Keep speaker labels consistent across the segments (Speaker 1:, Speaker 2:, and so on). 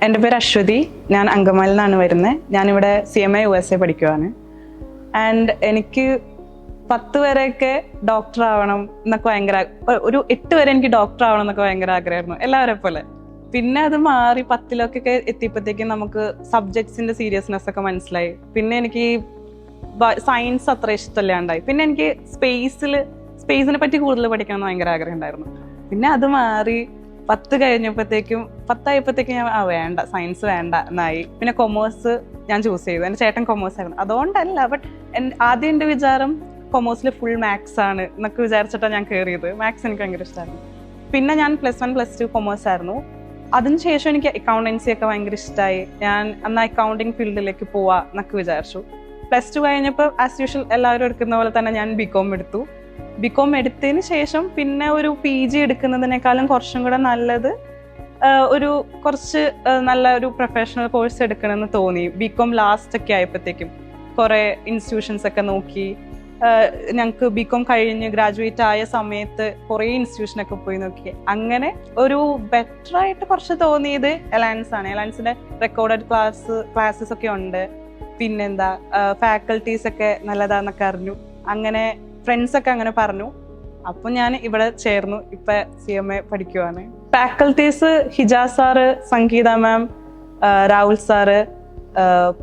Speaker 1: എൻ്റെ പേര് അശ്വതി. ഞാൻ അങ്കമാലിൽ നിന്നാണ് വരുന്നത്. ഞാനിവിടെ CMA USA പഠിക്കുവാണ്. ആൻഡ് എനിക്ക് 10 വരെയൊക്കെ ഡോക്ടർ ആവണം എന്നൊക്കെ ഭയങ്കര, ഒരു 8 വരെ എനിക്ക് ഡോക്ടർ ആവണം എന്നൊക്കെ ഭയങ്കര ആഗ്രഹമായിരുന്നു, എല്ലാവരെ പോലെ. പിന്നെ അത് മാറി 10ലൊക്കെ എത്തിയപ്പോഴത്തേക്കും നമുക്ക് സബ്ജക്ട്സിന്റെ സീരിയസ്നെസ് ഒക്കെ മനസ്സിലായി. പിന്നെ എനിക്ക് സയൻസ് അത്ര ഇഷ്ടമില്ലാണ്ടായി. പിന്നെ എനിക്ക് സ്പേസിനെ പറ്റി കൂടുതൽ പഠിക്കണം എന്ന് ഭയങ്കര ആഗ്രഹം ഉണ്ടായിരുന്നു. പിന്നെ അത് മാറി 10 കഴിഞ്ഞപ്പോഴത്തേക്കും 10 ആയപ്പോഴത്തേക്കും ഞാൻ വേണ്ട, സയൻസ് വേണ്ട എന്നായി. പിന്നെ കൊമേഴ്സ് ഞാൻ ചൂസ് ചെയ്തു. എൻ്റെ ചേട്ടൻ കൊമേഴ്സ് ആയിരുന്നു. അതുകൊണ്ടല്ല, ബട്ട് ആദ്യം എൻ്റെ വിചാരം കൊമേഴ്സിൽ ഫുൾ മാത്സ് ആണ് എന്നൊക്കെ വിചാരിച്ചിട്ടാണ് ഞാൻ കയറിയത്. മാത്സ് എനിക്ക് ഭയങ്കര ഇഷ്ടമായിരുന്നു. പിന്നെ ഞാൻ +1 +2 കൊമേഴ്സ് ആയിരുന്നു. അതിനുശേഷം എനിക്ക് അക്കൗണ്ടൻസി ഒക്കെ ഭയങ്കര ഇഷ്ടമായി. ഞാൻ അന്ന് അക്കൗണ്ടിങ് ഫീൽഡിലേക്ക് പോവാ എന്നൊക്കെ വിചാരിച്ചു. +2 കഴിഞ്ഞപ്പോൾ ആസ് യൂഷ്വൽ എല്ലാവരും എടുക്കുന്ന പോലെ തന്നെ ഞാൻ BCom എടുത്തു. BCom എടുത്തതിന് ശേഷം പിന്നെ ഒരു PG എടുക്കുന്നതിനേക്കാളും കുറച്ചും കൂടെ നല്ലത് കുറച്ച് നല്ല ഒരു പ്രൊഫഷണൽ കോഴ്സ് എടുക്കണമെന്ന് തോന്നി. BCom ലാസ്റ്റ് ഒക്കെ ആയപ്പോഴത്തേക്കും കുറെ ഇൻസ്റ്റിറ്റ്യൂഷൻസ് ഒക്കെ നോക്കി. ഞങ്ങൾക്ക് BCom കഴിഞ്ഞ് ഗ്രാജുവേറ്റ് ആയ സമയത്ത് കുറേ ഇൻസ്റ്റിറ്റ്യൂഷനൊക്കെ പോയി നോക്കി. അങ്ങനെ ഒരു ബെറ്റർ ആയിട്ട് കുറച്ച് തോന്നിയത് അലയൻസ് ആണ്. അലയൻസിന്റെ റെക്കോർഡഡ് ക്ലാസ്സസ് ഒക്കെ ഉണ്ട്. പിന്നെന്താ, ഫാക്കൽറ്റീസ് ഒക്കെ നല്ലതാന്നൊക്കെ അറിഞ്ഞു. അങ്ങനെ ഫ്രണ്ട്സ് ഒക്കെ അങ്ങനെ പറഞ്ഞു. അപ്പൊ ഞാൻ ഇവിടെ ചേർന്നു. ഇപ്പൊ CMA പഠിക്കുവാണ്. ഫാക്കൽറ്റീസ് ഹിജാസ് സാറ്, സംഗീത മാം, രാഹുൽ സാറ്,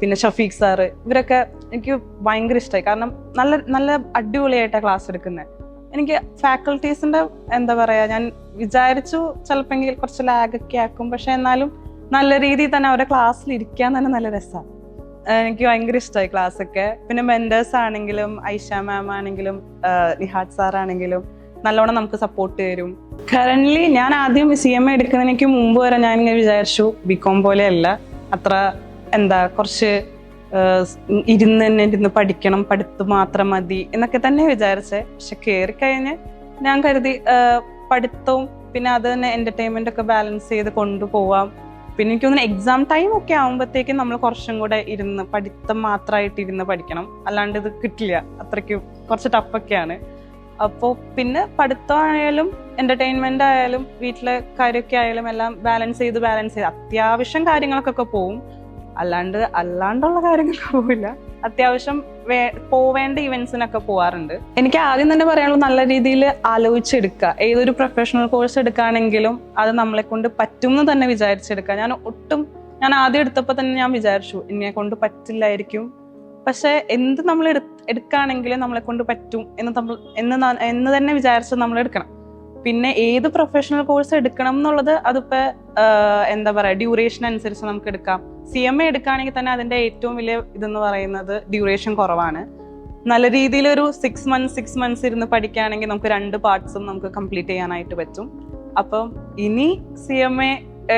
Speaker 1: പിന്നെ ഷഫീഖ് സാറ്, ഇവരൊക്കെ എനിക്ക് ഭയങ്കര ഇഷ്ടമായി. കാരണം നല്ല നല്ല അടിപൊളിയായിട്ടാണ് ക്ലാസ് എടുക്കുന്നത്. എനിക്ക് ഫാക്കൽറ്റീസിന്റെ എന്താ പറയാ, ഞാൻ വിചാരിച്ചു ചിലപ്പോൾ കുറച്ച് ലാഗൊക്കെ ആക്കും, പക്ഷെ എന്നാലും നല്ല രീതിയിൽ തന്നെ അവരുടെ ക്ലാസ്സിൽ ഇരിക്കാൻ തന്നെ നല്ല രസമാണ്. എനിക്ക് ഭയങ്കര ഇഷ്ടമായി ക്ലാസ്സൊക്കെ. പിന്നെ മെന്റേഴ്സ് ആണെങ്കിലും ഐഷ മാം ആണെങ്കിലും നിഹാദ് സാർ ആണെങ്കിലും നല്ലോണം നമുക്ക് സപ്പോർട്ട് തരും. കറന്റ്ലി ഞാൻ ആദ്യം CMA എടുക്കുന്നതിനേക്ക് മുമ്പ് വരെ ഞാൻ ഇങ്ങനെ വിചാരിച്ചു BCom പോലെയല്ല, അത്ര കുറച്ച് ഇരുന്ന് പഠിക്കണം, പഠിത്തം മാത്രം മതി എന്നൊക്കെ തന്നെ വിചാരിച്ചേ. പക്ഷെ കയറിക്കഴിഞ്ഞ് ഞാൻ കരുതി പഠിത്തവും പിന്നെ അത് തന്നെ എന്റർടൈൻമെന്റ് ഒക്കെ ബാലൻസ് ചെയ്ത് കൊണ്ടുപോവാം. പിന്നെ എനിക്ക് തോന്നുന്നു എക്സാം ടൈം ഒക്കെ ആകുമ്പോഴത്തേക്കും നമ്മൾ കുറച്ചും കൂടെ ഇരുന്ന് പഠിത്തം മാത്രമായിട്ട് ഇരുന്ന് പഠിക്കണം, അല്ലാണ്ട് ഇത് കിട്ടില്ല. അത്രയ്ക്ക് കുറച്ച് ടഫൊക്കെയാണ്. അപ്പോൾ പിന്നെ പഠിത്തമായാലും എന്റർടൈൻമെന്റ് ആയാലും വീട്ടിലെ കാര്യമൊക്കെ ആയാലും എല്ലാം ബാലൻസ് ചെയ്ത് അത്യാവശ്യം കാര്യങ്ങൾക്കൊക്കെ പോവും, അല്ലാണ്ടുള്ള കാര്യങ്ങൾക്ക് പോവില്ല. അത്യാവശ്യം പോവേണ്ട ഇവന്റ്സിനൊക്കെ പോവാറുണ്ട്. എനിക്ക് ആദ്യം തന്നെ പറയാനുള്ളത്, നല്ല രീതിയിൽ ആലോചിച്ചെടുക്കുക. ഏതൊരു പ്രൊഫഷണൽ കോഴ്സ് എടുക്കുകയാണെങ്കിലും അത് നമ്മളെ കൊണ്ട് പറ്റും എന്ന് തന്നെ വിചാരിച്ചെടുക്കുക. ഞാൻ ആദ്യം എടുത്തപ്പോൾ തന്നെ ഞാൻ വിചാരിച്ചു എന്നെ കൊണ്ട് പറ്റില്ലായിരിക്കും, പക്ഷെ എന്ത് നമ്മൾ എടുക്കുകയാണെങ്കിലും നമ്മളെ കൊണ്ട് പറ്റും എന്ന് തന്നെ വിചാരിച്ച് നമ്മൾ എടുക്കണം. പിന്നെ ഏത് പ്രൊഫഷണൽ കോഴ്സ് എടുക്കണം എന്നുള്ളത് അതിപ്പോ ഡ്യൂറേഷൻ അനുസരിച്ച് നമുക്ക് എടുക്കാം. CMA എടുക്കുകയാണെങ്കിൽ തന്നെ അതിന്റെ ഏറ്റവും വലിയ ഇതെന്ന് പറയുന്നത് ഡ്യൂറേഷൻ കുറവാണ്. നല്ല രീതിയിൽ ഒരു 6 months ഇരുന്ന് പഠിക്കുകയാണെങ്കിൽ നമുക്ക് 2 പാർട്സും നമുക്ക് കംപ്ലീറ്റ് ചെയ്യാനായിട്ട് പറ്റും. അപ്പം ഇനി CMA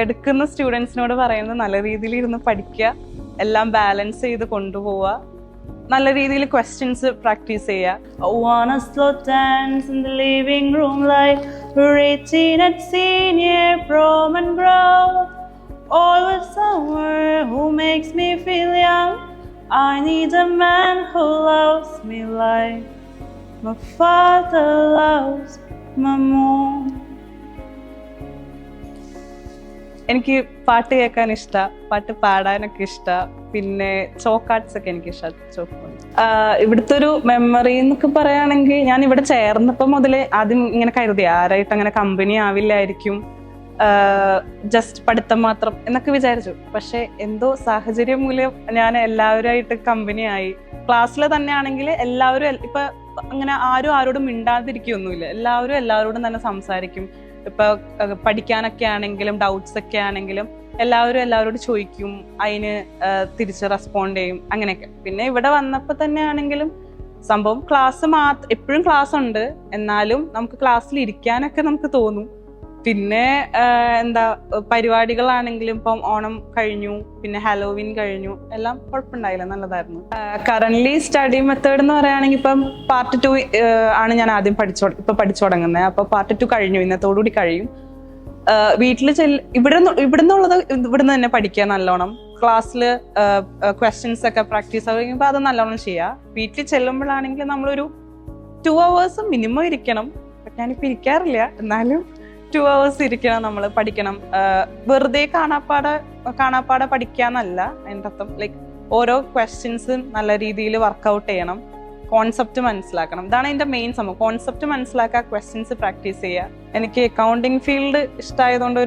Speaker 1: എടുക്കുന്ന സ്റ്റുഡൻസിനോട് പറയുന്നത് നല്ല രീതിയിൽ ഇരുന്ന് പഠിക്കുക, എല്ലാം ബാലൻസ് ചെയ്ത് കൊണ്ടുപോവുക, നല്ല രീതിയിൽ ക്വസ്റ്റ്യൻസ് പ്രാക്ടീസ് ചെയ്യുക. Wanna slow dance in the living room like we're 18 at senior prom and grow. Always somewhere who makes me feel young. I need a man who loves me like my father loves my mom. എനിക്ക് പാട്ട് കേൾക്കാൻ ഇഷ്ടമാണ്, പാട്ട് പാടാനൊക്കെ ഇഷ്ടമാണ്. പിന്നെ ചോക്കാർട്സ് ഒക്കെ എനിക്ക് ഇഷ്ടമാണ്. ഇവിടുത്തെ ഒരു മെമ്മറി എന്നൊക്കെ പറയുകയാണെങ്കിൽ, ഞാൻ ഇവിടെ ചേർന്നപ്പോൾ മുതലേ ആദ്യം ഇങ്ങനെ കരുതി ആരായിട്ട് അങ്ങനെ കമ്പനി ആവില്ലായിരിക്കും, ജസ്റ്റ് പഠിത്തം മാത്രം എന്നൊക്കെ വിചാരിച്ചു. പക്ഷെ എന്തോ സാഹചര്യം മൂലം ഞാൻ എല്ലാവരുമായിട്ട് കമ്പനിയായി. ക്ലാസ്സിൽ തന്നെ ആണെങ്കിൽ എല്ലാവരും ഇപ്പൊ അങ്ങനെ ആരോടും മിണ്ടാതിരിക്കുകയൊന്നുമില്ല. എല്ലാവരോടും തന്നെ സംസാരിക്കും. ഇപ്പൊ പഠിക്കാനൊക്കെ ആണെങ്കിലും ഡൗട്ട്സ് ഒക്കെ ആണെങ്കിലും എല്ലാവരോട് ചോദിക്കും, അതിന് തിരിച്ച് റെസ്പോണ്ട് ചെയ്യും, അങ്ങനെയൊക്കെ. പിന്നെ ഇവിടെ വന്നപ്പോൾ തന്നെ ആണെങ്കിലും സംഭവം എപ്പോഴും ക്ലാസ് ഉണ്ട്, എന്നാലും നമുക്ക് ക്ലാസ്സിൽ ഇരിക്കാനൊക്കെ നമുക്ക് തോന്നും. പിന്നെ പരിപാടികളാണെങ്കിലും ഇപ്പം ഓണം കഴിഞ്ഞു, പിന്നെ ഹാലോവിൻ കഴിഞ്ഞു, എല്ലാം കുഴപ്പമുണ്ടായില്ല, നല്ലതായിരുന്നു. കറന്റ്ലി സ്റ്റഡി മെത്തേഡ് എന്ന് പറയുകയാണെങ്കിൽ ഇപ്പം പാർട്ട് 2 ആണ് ഞാൻ ആദ്യം പഠിച്ചു തുടങ്ങുന്നത്. അപ്പൊ പാർട്ട് 2 കഴിഞ്ഞു, ഇന്നത്തോടുകൂടി കഴിയും. വീട്ടിൽ ഇവിടുന്ന് തന്നെ പഠിക്കുക നല്ലോണം. ക്ലാസ്സിൽ ക്വസ്റ്റ്യൻസ് ഒക്കെ പ്രാക്ടീസ് കഴിയുമ്പോൾ അത് നല്ലോണം ചെയ്യുക. വീട്ടിൽ ചെല്ലുമ്പോഴാണെങ്കിൽ നമ്മളൊരു 2 hours മിനിമം ഇരിക്കണം. ഞാനിപ്പോൾ ഇരിക്കാറില്ല, എന്നാലും 2 hours ഇരിക്കണം, നമ്മൾ പഠിക്കണം. വെറുതെ കാണാപ്പാടെ പഠിക്കാന്നല്ല അതിൻ്റെ അർത്ഥം. ലൈക്ക് ഓരോ ക്വസ്റ്റ്യൻസും നല്ല രീതിയിൽ വർക്ക്ഔട്ട് ചെയ്യണം, കോൺസെപ്റ്റ് മനസ്സിലാക്കണം. ഇതാണ് അതിന്റെ മെയിൻ സംഭവം. കോൺസെപ്റ്റ് മനസ്സിലാക്കുക, ക്വസ്റ്റ്യൻസ് പ്രാക്ടീസ് ചെയ്യുക. എനിക്ക് അക്കൗണ്ടിങ് ഫീൽഡ് ഇഷ്ടമായതുകൊണ്ട്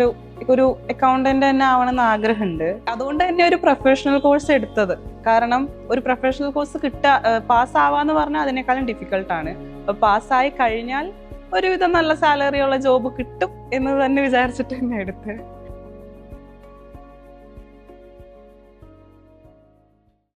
Speaker 1: ഒരു അക്കൗണ്ടന്റ് തന്നെ ആവണമെന്ന് ആഗ്രഹമുണ്ട്. അതുകൊണ്ട് തന്നെ ഒരു പ്രൊഫഷണൽ കോഴ്സ് എടുത്തത്. കാരണം ഒരു പ്രൊഫഷണൽ കോഴ്സ് പാസ്സാവാന്ന് പറഞ്ഞാൽ അതിനേക്കാളും ഡിഫിക്കൽട്ടാണ്. അപ്പൊ പാസ്സായി കഴിഞ്ഞാൽ ഒരുവിധം നല്ല സാലറി ഉള്ള ജോബ് കിട്ടും എന്ന് തന്നെ വിചാരിച്ചിട്ട് തന്നെ എടുത്തത്.